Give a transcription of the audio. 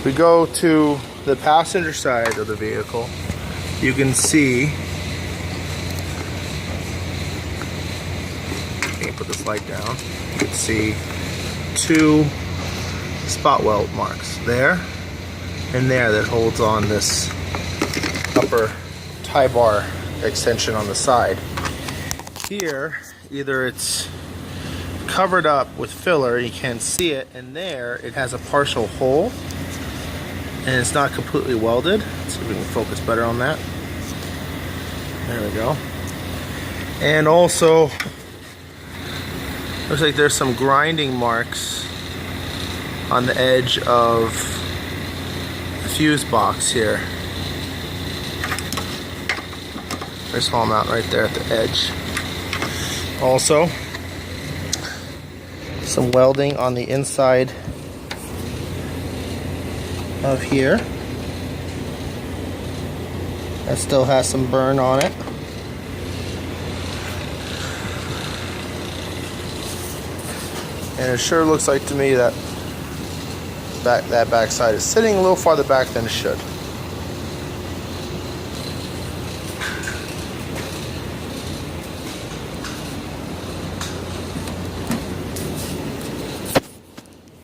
We go to the passenger side of the vehicle. You can see, let me put this light down. You can see two spot weld marks there and there that holds on this upper tie bar extension on the side. Here, either it's covered up with filler, you can't see it, and there it has a partial hole and it's not completely welded. Let's see if we can focus better on that. There we go. And also, looks like there's some grinding marks on the edge of the fuse box here. Very small amount right there at the edge. Also, some welding on the inside of here. That still has some burn on it. And it sure looks like to me that that back side is sitting a little farther back than it should.